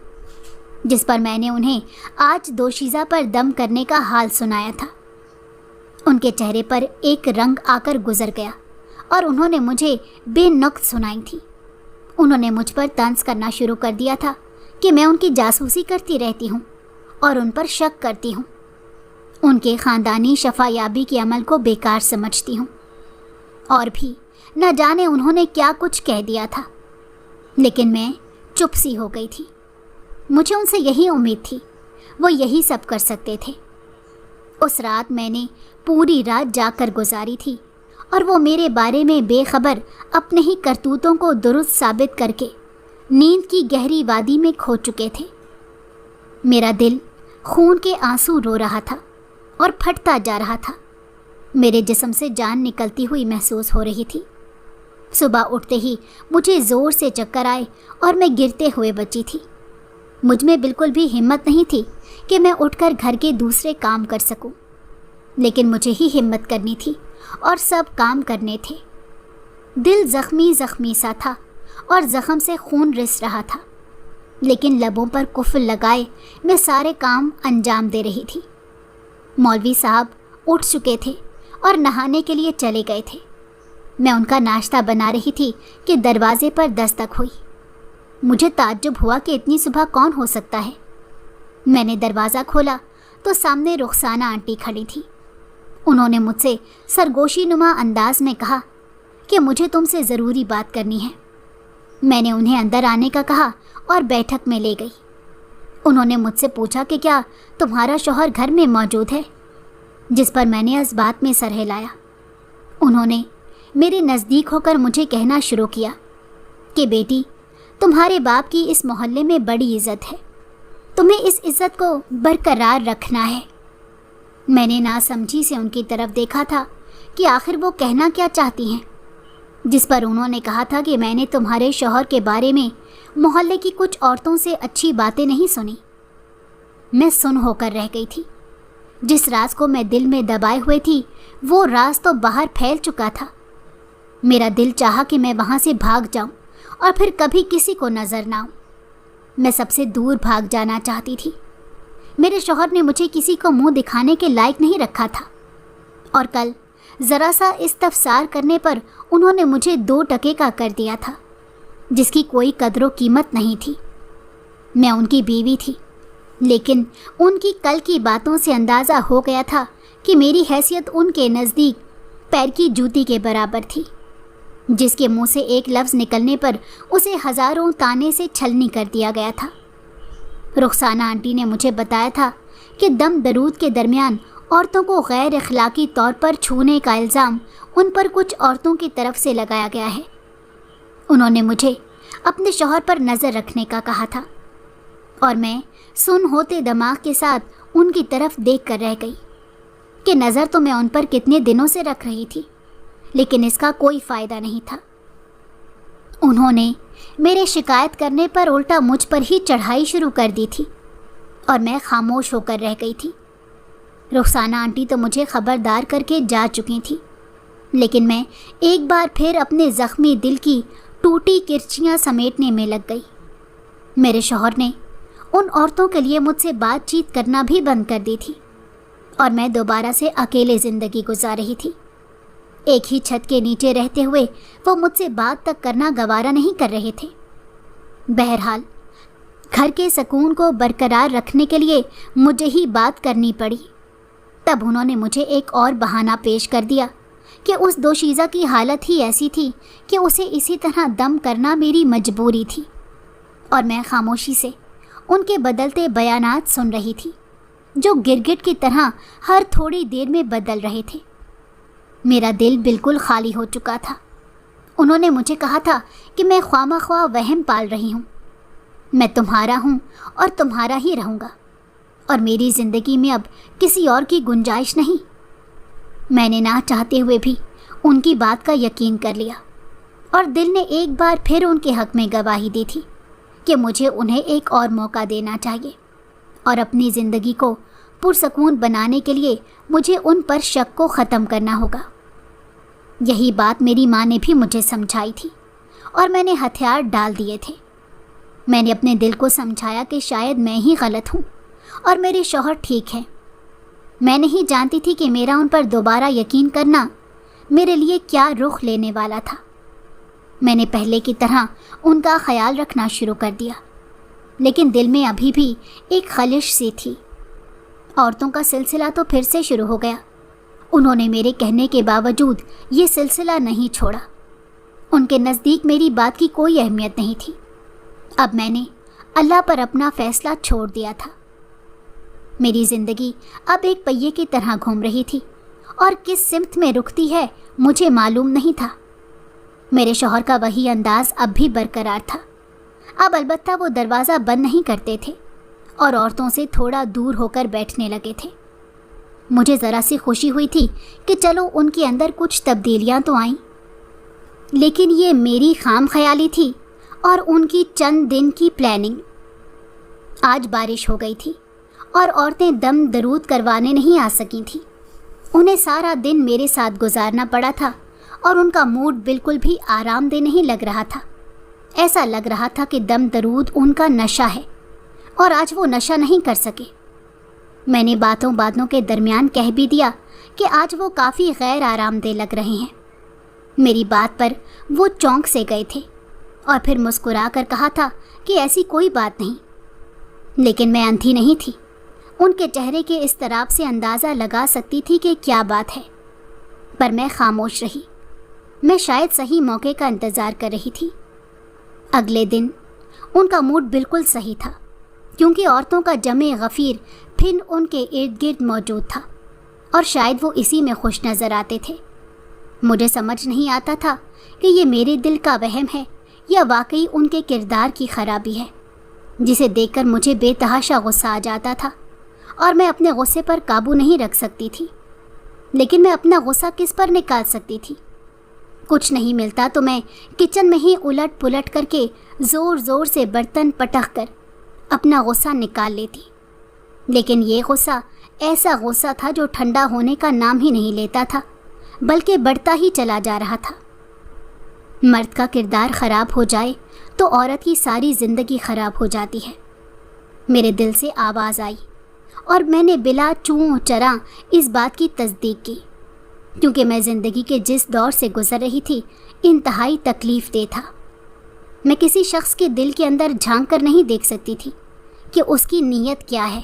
S2: जिस पर मैंने उन्हें आज दोशीज़ा पर दम करने का हाल सुनाया था। उनके चेहरे पर एक रंग आकर गुजर गया और उन्होंने मुझे बेनुक्त सुनाई थी। उन्होंने मुझ पर तंज करना शुरू कर दिया था कि मैं उनकी जासूसी करती रहती हूँ और उन पर शक करती हूँ। उनके ख़ानदानी शफायाबी के अमल को बेकार समझती हूँ। और भी न जाने उन्होंने क्या कुछ कह दिया था, लेकिन मैं चुप सी हो गई थी। मुझे उनसे यही उम्मीद थी, वो यही सब कर सकते थे। उस रात मैंने पूरी रात जाकर गुजारी थी और वो मेरे बारे में बेखबर अपने ही करतूतों को दुरुस्त साबित करके नींद की गहरी वादी में खो चुके थे। मेरा दिल खून के आंसू रो रहा था और फटता जा रहा था। मेरे जिस्म से जान निकलती हुई महसूस हो रही थी। सुबह उठते ही मुझे ज़ोर से चक्कर आए और मैं गिरते हुए बची थी। मुझ में बिल्कुल भी हिम्मत नहीं थी कि मैं उठकर घर के दूसरे काम कर सकूं, लेकिन मुझे ही हिम्मत करनी थी और सब काम करने थे। दिल ज़ख्मी ज़ख्मी सा था और ज़ख्म से खून रिस रहा था, लेकिन लबों पर कुफ्ल लगाए मैं सारे काम अंजाम दे रही थी। मौलवी साहब उठ चुके थे और नहाने के लिए चले गए थे। मैं उनका नाश्ता बना रही थी कि दरवाजे पर दस्तक हुई। मुझे ताज्जुब हुआ कि इतनी सुबह कौन हो सकता है। मैंने दरवाज़ा खोला तो सामने रुखसाना आंटी खड़ी थी। उन्होंने मुझसे सरगोशी नुमा अंदाज में कहा कि मुझे तुमसे ज़रूरी बात करनी है। मैंने उन्हें अंदर आने का कहा और बैठक में ले गई। उन्होंने मुझसे पूछा कि क्या तुम्हारा शौहर घर में मौजूद है, जिस पर मैंने इस बात में सर हिलाया। उन्होंने मेरे नज़दीक होकर मुझे कहना शुरू किया कि बेटी, तुम्हारे बाप की इस मोहल्ले में बड़ी इज़्ज़त है, तुम्हें इस इज़्ज़त को बरकरार रखना है। मैंने नासमझी से उनकी तरफ देखा था कि आखिर वो कहना क्या चाहती हैं, जिस पर उन्होंने कहा था कि मैंने तुम्हारे शौहर के बारे में मोहल्ले की कुछ औरतों से अच्छी बातें नहीं सुनी। मैं सुन होकर रह गई थी। जिस राज को मैं दिल में दबाए हुए थी, वो राज तो बाहर फैल चुका था। मेरा दिल चाहा कि मैं वहाँ से भाग जाऊँ और फिर कभी किसी को नज़र ना आऊँ। मैं सबसे दूर भाग जाना चाहती थी। मेरे शौहर ने मुझे किसी को मुंह दिखाने के लायक नहीं रखा था, और कल ज़रा सा इस्तफसार करने पर उन्होंने मुझे 2 टके का कर दिया था, जिसकी कोई कदर व कीमत नहीं थी। मैं उनकी बीवी थी, लेकिन उनकी कल की बातों से अंदाज़ा हो गया था कि मेरी हैसियत उनके नज़दीक पैर की जूती के बराबर थी, जिसके मुंह से एक लफ्ज़ निकलने पर उसे हज़ारों ताने से छलनी कर दिया गया था। रुखसाना आंटी ने मुझे बताया था कि दम दरूद के दरमियान औरतों को गैर अखलाकी तौर पर छूने का इल्ज़ाम उन पर कुछ औरतों की तरफ से लगाया गया है। उन्होंने मुझे अपने शौहर पर नज़र रखने का कहा था, और मैं सुन होते दिमाग के साथ उनकी तरफ देख कर रह गई कि नज़र तो मैं उन पर कितने दिनों से रख रही थी, लेकिन इसका कोई फ़ायदा नहीं था। उन्होंने मेरे शिकायत करने पर उल्टा मुझ पर ही चढ़ाई शुरू कर दी थी, और मैं खामोश होकर रह गई थी। रुखसाना आंटी तो मुझे ख़बरदार करके जा चुकी थी, लेकिन मैं एक बार फिर अपने ज़ख्मी दिल की टूटी किरचियाँ समेटने में लग गई। मेरे शौहर ने उन औरतों के लिए मुझसे बातचीत करना भी बंद कर दी थी, और मैं दोबारा से अकेले ज़िंदगी गुजार रही थी। एक ही छत के नीचे रहते हुए वो मुझसे बात तक करना गवारा नहीं कर रहे थे। बहरहाल घर के सुकून को बरकरार रखने के लिए मुझे ही बात करनी पड़ी। तब उन्होंने मुझे एक और बहाना पेश कर दिया कि उस दोशीज़ा की हालत ही ऐसी थी कि उसे इसी तरह दम करना मेरी मजबूरी थी, और मैं खामोशी से उनके बदलते बयानात सुन रही थी, जो गिरगिट की तरह हर थोड़ी देर में बदल रहे थे। मेरा दिल बिल्कुल खाली हो चुका था। उन्होंने मुझे कहा था कि मैं ख्वामख्वाह वहम पाल रही हूँ। मैं तुम्हारा हूँ और तुम्हारा ही रहूँगा, और मेरी ज़िंदगी में अब किसी और की गुंजाइश नहीं। मैंने ना चाहते हुए भी उनकी बात का यकीन कर लिया, और दिल ने एक बार फिर उनके हक़ में गवाही दी थी कि मुझे उन्हें एक और मौका देना चाहिए, और अपनी ज़िंदगी को पुरसकून बनाने के लिए मुझे उन पर शक को ख़त्म करना होगा। यही बात मेरी माँ ने भी मुझे समझाई थी, और मैंने हथियार डाल दिए थे। मैंने अपने दिल को समझाया कि शायद मैं ही गलत हूँ और मेरे शौहर ठीक है। मैं नहीं जानती थी कि मेरा उन पर दोबारा यकीन करना मेरे लिए क्या रुख लेने वाला था। मैंने पहले की तरह उनका ख्याल रखना शुरू कर दिया, लेकिन दिल में अभी भी एक खलिश सी थी, औरतों का सिलसिला तो फिर से शुरू हो गया। उन्होंने मेरे कहने के बावजूद ये सिलसिला नहीं छोड़ा। उनके नज़दीक मेरी बात की कोई अहमियत नहीं थी। अब मैंने अल्लाह पर अपना फ़ैसला छोड़ दिया था। मेरी ज़िंदगी अब एक पहिए की तरह घूम रही थी और किस सिमत में रुकती है मुझे मालूम नहीं था। मेरे शौहर का वही अंदाज़ अब भी बरकरार था। अब अलबत्ता वो दरवाज़ा बंद नहीं करते थे और औरतों से थोड़ा दूर होकर बैठने लगे थे। मुझे ज़रा सी खुशी हुई थी कि चलो उनके अंदर कुछ तब्दीलियां तो आईं, लेकिन ये मेरी खाम ख्याली थी और उनकी चंद दिन की प्लानिंग। आज बारिश हो गई थी और औरतें दम दरूद करवाने नहीं आ सकी थीं। उन्हें सारा दिन मेरे साथ गुजारना पड़ा था और उनका मूड बिल्कुल भी आरामदेह नहीं लग रहा था। ऐसा लग रहा था कि दम दरूद उनका नशा है और आज वो नशा नहीं कर सके। मैंने बातों बातों के दरमियान कह भी दिया कि आज वो काफ़ी गैर आरामदेह लग रहे हैं। मेरी बात पर वो चौंक से गए थे और फिर मुस्कुरा कर कहा था कि ऐसी कोई बात नहीं। लेकिन मैं अंधी नहीं थी। उनके चेहरे के इस तरह से अंदाज़ा लगा सकती थी कि क्या बात है, पर मैं खामोश रही। मैं शायद सही मौके का इंतज़ार कर रही थी। अगले दिन उनका मूड बिल्कुल सही था, क्योंकि औरतों का जमे गफ़ीर फिर उनके इर्द गिर्द मौजूद था और शायद वो इसी में खुश नज़र आते थे। मुझे समझ नहीं आता था कि ये मेरे दिल का वहम है या वाकई उनके किरदार की ख़राबी है, जिसे देखकर मुझे बेतहाशा गुस्सा आ जाता था और मैं अपने गुस्से पर काबू नहीं रख सकती थी। लेकिन मैं अपना गुस्सा किस पर निकाल सकती थी? कुछ नहीं मिलता तो मैं किचन में ही उलट पुलट करके ज़ोर ज़ोर से बर्तन पटक कर अपना गुस्सा निकाल लेती। लेकिन ये गुस्सा ऐसा गुस्सा था जो ठंडा होने का नाम ही नहीं लेता था, बल्कि बढ़ता ही चला जा रहा था। मर्द का किरदार ख़राब हो जाए तो औरत की सारी ज़िंदगी ख़राब हो जाती है। मेरे दिल से आवाज़ आई और मैंने बिला चूं चरा इस बात की तस्दीक की, क्योंकि मैं ज़िंदगी के जिस दौर से गुज़र रही थी इंतहाई तकलीफ़ दे था। मैं किसी शख्स के दिल के अंदर झांक कर नहीं देख सकती थी कि उसकी नीयत क्या है।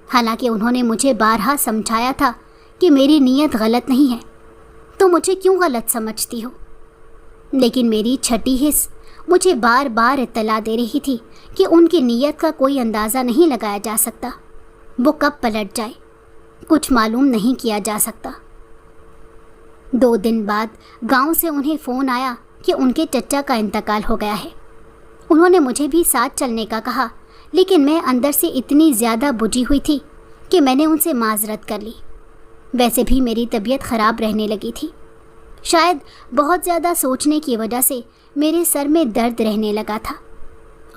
S2: हालांकि उन्होंने मुझे बारहा समझाया था कि मेरी नीयत गलत नहीं है, तो मुझे क्यों गलत समझती हो? लेकिन मेरी छठी हिस्स मुझे बार बार इत्तला दे रही थी कि उनकी नीयत का कोई अंदाज़ा नहीं लगाया जा सकता। वो कब पलट जाए कुछ मालूम नहीं किया जा सकता। 2 दिन बाद गांव से उन्हें फ़ोन आया कि उनके चचा का इंतकाल हो गया है। उन्होंने मुझे भी साथ चलने का कहा, लेकिन मैं अंदर से इतनी ज़्यादा बुझी हुई थी कि मैंने उनसे माजरत कर ली। वैसे भी मेरी तबीयत ख़राब रहने लगी थी। शायद बहुत ज़्यादा सोचने की वजह से मेरे सर में दर्द रहने लगा था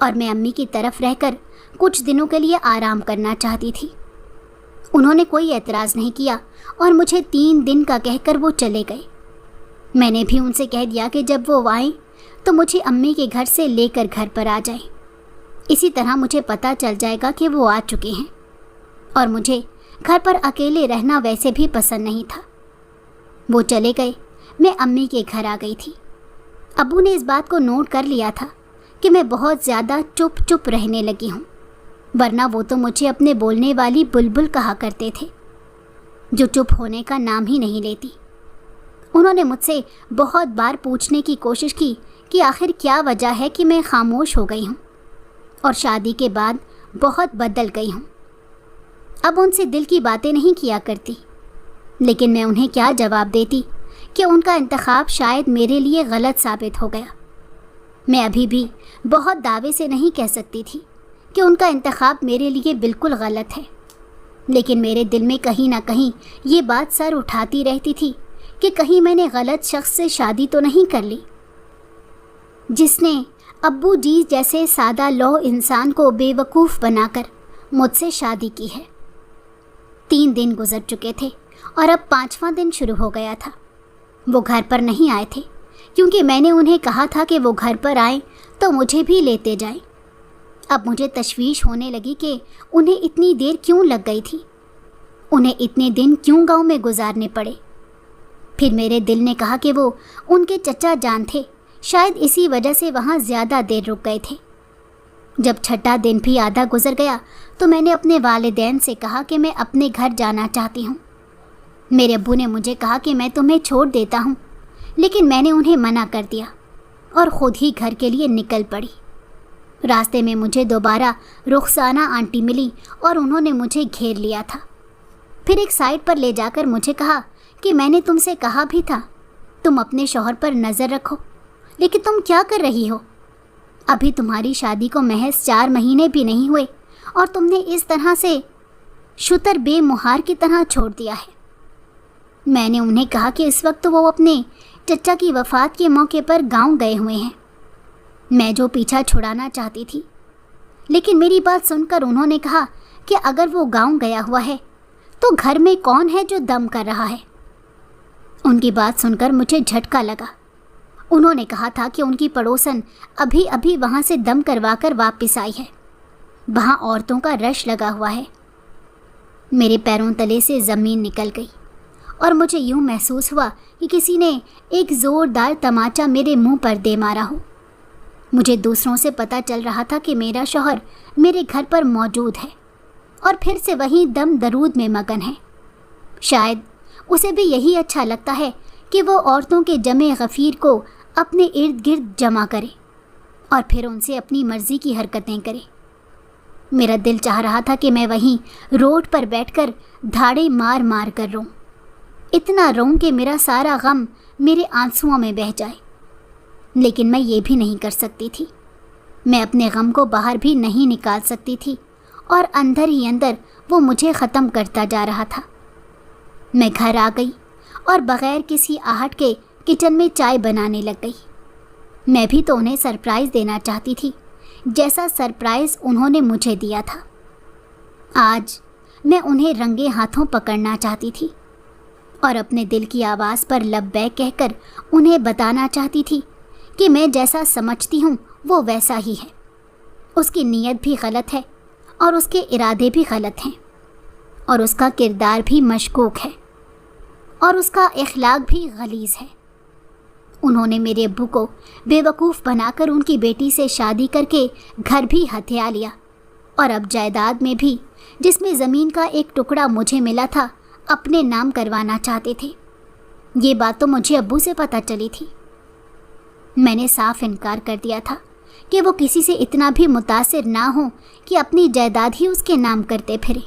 S2: और मैं अम्मी की तरफ रहकर कुछ दिनों के लिए आराम करना चाहती थी। उन्होंने कोई एतराज़ नहीं किया और मुझे 3 दिन का कहकर वो चले गए। मैंने भी उनसे कह दिया कि जब वो आएँ तो मुझे अम्मी के घर से लेकर घर पर आ जाएं। इसी तरह मुझे पता चल जाएगा कि वो आ चुके हैं। और मुझे घर पर अकेले रहना वैसे भी पसंद नहीं था। वो चले गए, मैं अम्मी के घर आ गई थी। अब्बू ने इस बात को नोट कर लिया था कि मैं बहुत ज़्यादा चुप चुप रहने लगी हूँ, वरना वो तो मुझे अपने बोलने वाली बुलबुल कहा करते थे, जो चुप होने का नाम ही नहीं लेती। उन्होंने मुझसे बहुत बार पूछने की कोशिश की कि आखिर क्या वजह है कि मैं खामोश हो गई हूँ और शादी के बाद बहुत बदल गई हूँ। अब उनसे दिल की बातें नहीं किया करती, लेकिन मैं उन्हें क्या जवाब देती कि उनका इंतखाब शायद मेरे लिए गलत साबित हो गया। मैं अभी भी बहुत दावे से नहीं कह सकती थी कि उनका इंतखाब मेरे लिए बिल्कुल गलत है, लेकिन मेरे दिल में कहीं ना कहीं ये बात सर उठाती रहती थी कि कहीं मैंने गलत शख्स से शादी तो नहीं कर ली, जिसने अब्बू जी जैसे सादा लौ इंसान को बेवकूफ़ बनाकर मुझसे शादी की है। 3 दिन गुजर चुके थे और अब 5वां दिन शुरू हो गया था। वो घर पर नहीं आए थे, क्योंकि मैंने उन्हें कहा था कि वो घर पर आएं तो मुझे भी लेते जाएं। अब मुझे तशवीश होने लगी कि उन्हें इतनी देर क्यों लग गई थी, उन्हें इतने दिन क्यों गांव में गुजारने पड़े। फिर मेरे दिल ने कहा कि वो उनके चचा जान थे, शायद इसी वजह से वहाँ ज़्यादा देर रुक गए थे। जब छठा दिन भी आधा गुजर गया तो मैंने अपने वालिदैन से कहा कि मैं अपने घर जाना चाहती हूँ। मेरे अब्बू ने मुझे कहा कि मैं तुम्हें छोड़ देता हूँ, लेकिन मैंने उन्हें मना कर दिया और ख़ुद ही घर के लिए निकल पड़ी। रास्ते में मुझे दोबारा रुखसाना आंटी मिली और उन्होंने मुझे घेर लिया था। फिर एक साइड पर ले जाकर मुझे कहा कि मैंने तुमसे कहा भी था तुम अपने शौहर पर नज़र रखो, लेकिन तुम क्या कर रही हो? अभी तुम्हारी शादी को महज 4 महीने भी नहीं हुए और तुमने इस तरह से शुतर बेमुहार की तरह छोड़ दिया है। मैंने उन्हें कहा कि इस वक्त वो अपने चचा की वफ़ात के मौके पर गांव गए हुए हैं। मैं जो पीछा छुड़ाना चाहती थी, लेकिन मेरी बात सुनकर उन्होंने कहा कि अगर वो गांव गया हुआ है तो घर में कौन है जो दम कर रहा है। उनकी बात सुनकर मुझे झटका लगा। उन्होंने कहा था कि उनकी पड़ोसन अभी अभी वहाँ से दम करवा कर वापस आई है। वहाँ औरतों का रश लगा हुआ है। मेरे पैरों तले से ज़मीन निकल गई और मुझे यूँ महसूस हुआ कि किसी ने एक ज़ोरदार तमाचा मेरे मुंह पर दे मारा हो। मुझे दूसरों से पता चल रहा था कि मेरा शौहर मेरे घर पर मौजूद है और फिर से वहीं दम दरूद में मगन है। शायद उसे भी यही अच्छा लगता है कि वो औरतों के जमे गफ़ीर को अपने इर्द गिर्द जमा करे और फिर उनसे अपनी मर्ज़ी की हरकतें करे। मेरा दिल चाह रहा था कि मैं वहीं रोड पर बैठकर धाड़े मार मार कर रोऊं, इतना रोऊं कि मेरा सारा गम मेरे आंसुओं में बह जाए। लेकिन मैं ये भी नहीं कर सकती थी। मैं अपने गम को बाहर भी नहीं निकाल सकती थी और अंदर ही अंदर वो मुझे ख़त्म करता जा रहा था। मैं घर आ गई और बग़ैर किसी आहट के किचन में चाय बनाने लग गई। मैं भी तो उन्हें सरप्राइज़ देना चाहती थी, जैसा सरप्राइज़ उन्होंने मुझे दिया था। आज मैं उन्हें रंगे हाथों पकड़ना चाहती थी और अपने दिल की आवाज़ पर लब्बैक कहकर उन्हें बताना चाहती थी कि मैं जैसा समझती हूँ वो वैसा ही है। उसकी नीयत भी गलत है और उसके इरादे भी गलत हैं और उसका किरदार भी मशकूक है और उसका इखलाक भी गलीज़ है। उन्होंने मेरे अब्बू को बेवकूफ़ बनाकर उनकी बेटी से शादी करके घर भी हथिया लिया और अब जायदाद में भी, जिसमें ज़मीन का एक टुकड़ा मुझे मिला था, अपने नाम करवाना चाहते थे। ये बात तो मुझे अब्बू से पता चली थी। मैंने साफ इनकार कर दिया था कि वो किसी से इतना भी मुतासिर ना हो कि अपनी जायदाद ही उसके नाम करते फिरे।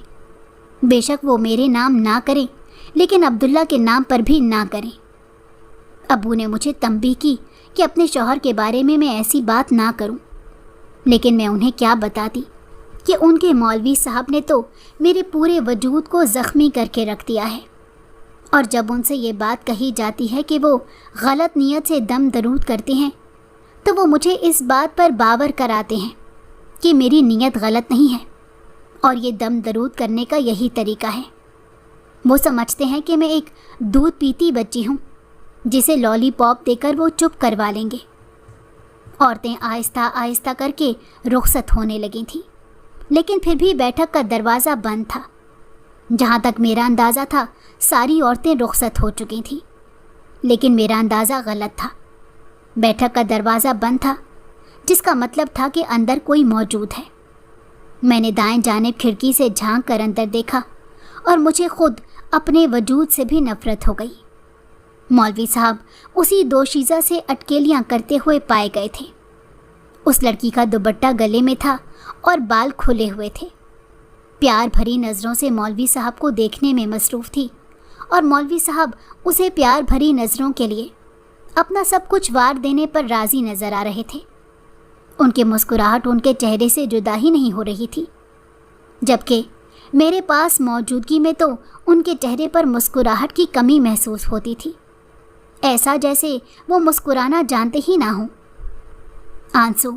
S2: बेशक वो मेरे नाम ना करें, लेकिन अब्दुल्ला के नाम पर भी ना करें। अब्बू ने मुझे तंबीह की कि अपने शौहर के बारे में मैं ऐसी बात ना करूं, लेकिन मैं उन्हें क्या बताती कि उनके मौलवी साहब ने तो मेरे पूरे वजूद को ज़ख्मी करके रख दिया है। और जब उनसे ये बात कही जाती है कि वो गलत नीयत से दम दरूद करते हैं, तो वो मुझे इस बात पर बावर कराते हैं कि मेरी नीयत गलत नहीं है और ये दम दरूद करने का यही तरीका है। वो समझते हैं कि मैं एक दूध पीती बच्ची हूँ जिसे लॉलीपॉप देकर वो चुप करवा लेंगे। औरतें आहिस्ता आहिस्ता करके रुखसत होने लगी थीं, लेकिन फिर भी बैठक का दरवाज़ा बंद था। जहाँ तक मेरा अंदाज़ा था, सारी औरतें रुखसत हो चुकी थीं, लेकिन मेरा अंदाज़ा गलत था। बैठक का दरवाज़ा बंद था, जिसका मतलब था कि अंदर कोई मौजूद है। मैंने दाएं जानिब खिड़की से झांक कर अंदर देखा और मुझे खुद अपने वजूद से भी नफ़रत हो गई। मौलवी साहब उसी दोशीज़ा से अटकेलियाँ करते हुए पाए गए थे। उस लड़की का दुपट्टा गले में था और बाल खुले हुए थे। प्यार भरी नज़रों से मौलवी साहब को देखने में मसरूफ़ थी और मौलवी साहब उसे प्यार भरी नज़रों के लिए अपना सब कुछ वार देने पर राज़ी नज़र आ रहे थे। उनकी मुस्कुराहट उनके चेहरे से जुदा ही नहीं हो रही थी, जबकि मेरे पास मौजूदगी में तो उनके चेहरे पर मुस्कुराहट की कमी महसूस होती थी, ऐसा जैसे वो मुस्कुराना जानते ही ना हों। आंसू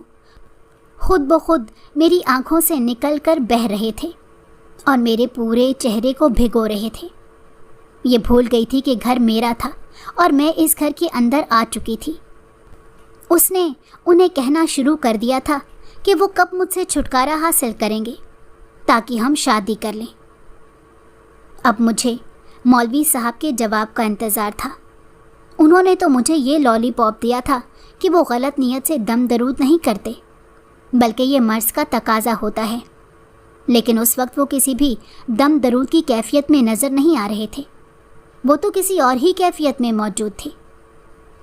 S2: खुद ब खुद मेरी आंखों से निकल कर बह रहे थे और मेरे पूरे चेहरे को भिगो रहे थे। ये भूल गई थी कि घर मेरा था और मैं इस घर के अंदर आ चुकी थी। उसने उन्हें कहना शुरू कर दिया था कि वो कब मुझसे छुटकारा हासिल करेंगे ताकि हम शादी कर लें। अब मुझे मौलवी साहब के जवाब का इंतज़ार था। उन्होंने तो मुझे ये लॉलीपॉप दिया था कि वो गलत नीयत से दम दरूद नहीं करते, बल्कि ये मर्ज़ का तकाजा होता है। लेकिन उस वक्त वो किसी भी दम दरूद की कैफियत में नज़र नहीं आ रहे थे, वो तो किसी और ही कैफियत में मौजूद थे।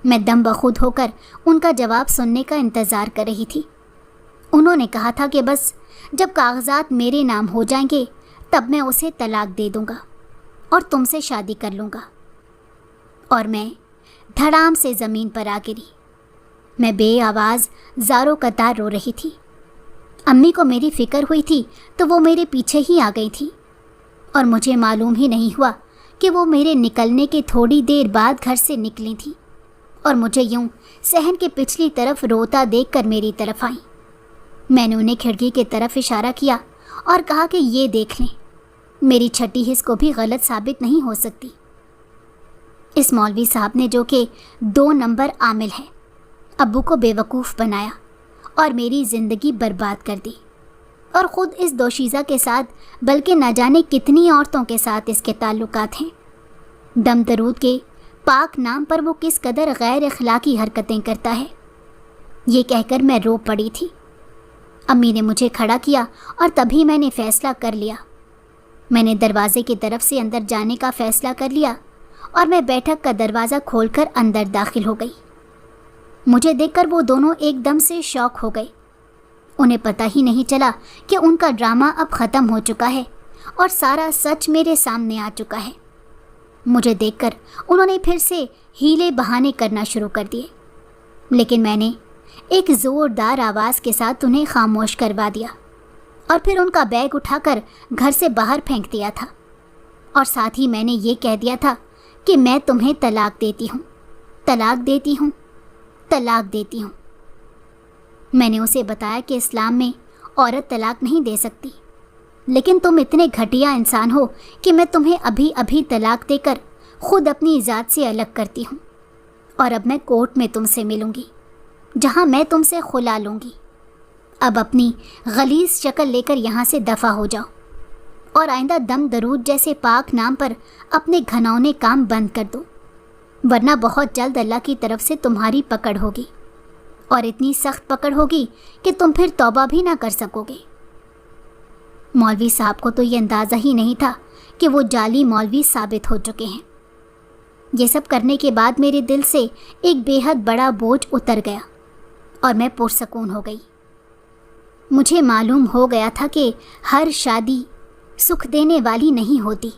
S2: मैं दम बखुद होकर उनका जवाब सुनने का इंतज़ार कर रही थी। उन्होंने कहा था कि बस जब कागजात मेरे नाम हो जाएंगे तब मैं उसे तलाक दे दूंगा और तुमसे शादी कर लूँगा। और मैं धड़ाम से ज़मीन पर आ गिरी। मैं बे आवाज़ ज़ारो कतार रो रही थी। अम्मी को मेरी फ़िक्र हुई थी तो वो मेरे पीछे ही आ गई थी, और मुझे मालूम ही नहीं हुआ कि वो मेरे निकलने के थोड़ी देर बाद घर से निकली थी और मुझे यूं सहन के पिछली तरफ रोता देखकर मेरी तरफ आई। मैंने उन्हें खिड़की की तरफ इशारा किया और कहा कि ये देख लें, मेरी छठी हिस्स को भी गलत साबित नहीं हो सकती। इस मौलवी साहब ने, जो कि 2 नंबर आमिल है, अब्बू को बेवकूफ़ बनाया और मेरी ज़िंदगी बर्बाद कर दी, और ख़ुद इस दोशीज़ा के साथ बल्कि न जाने कितनी औरतों के साथ इसके ताल्लुकात हैं। दम दरूद के पाक नाम पर वो किस कदर गैर अखलाकी हरकतें करता है, ये कहकर मैं रो पड़ी थी। अम्मी ने मुझे खड़ा किया और तभी मैंने फ़ैसला कर लिया। मैंने दरवाज़े की तरफ से अंदर जाने का फ़ैसला कर लिया और मैं बैठक का दरवाज़ा खोलकर अंदर दाखिल हो गई। मुझे देखकर वो दोनों एकदम से शॉक हो गए। उन्हें पता ही नहीं चला कि उनका ड्रामा अब ख़त्म हो चुका है और सारा सच मेरे सामने आ चुका है। मुझे देखकर उन्होंने फिर से हीले बहाने करना शुरू कर दिए, लेकिन मैंने एक ज़ोरदार आवाज़ के साथ उन्हें खामोश करवा दिया और फिर उनका बैग उठाकर घर से बाहर फेंक दिया था, और साथ ही मैंने ये कह दिया था कि मैं तुम्हें तलाक देती हूँ, तलाक देती हूँ, तलाक देती हूँ। मैंने उसे बताया कि इस्लाम में औरत तलाक नहीं दे सकती, लेकिन तुम इतने घटिया इंसान हो कि मैं तुम्हें अभी अभी तलाक देकर खुद अपनी ज़ात से अलग करती हूँ, और अब मैं कोर्ट में तुमसे मिलूँगी जहाँ मैं तुमसे खुला लूँगी। अब अपनी गलीज़ शक्ल लेकर यहाँ से दफ़ा हो जाओ और आइंदा दम दरूद जैसे पाक नाम पर अपने घनौने काम बंद कर दो, वरना बहुत जल्द अल्लाह की तरफ से तुम्हारी पकड़ होगी, और इतनी सख्त पकड़ होगी कि तुम फिर तौबा भी ना कर सकोगे। मौलवी साहब को तो ये अंदाज़ा ही नहीं था कि वो जाली मौलवी साबित हो चुके हैं। ये सब करने के बाद मेरे दिल से एक बेहद बड़ा बोझ उतर गया और मैं पुरसकून हो गई। मुझे मालूम हो गया था कि हर शादी सुख देने वाली नहीं होती।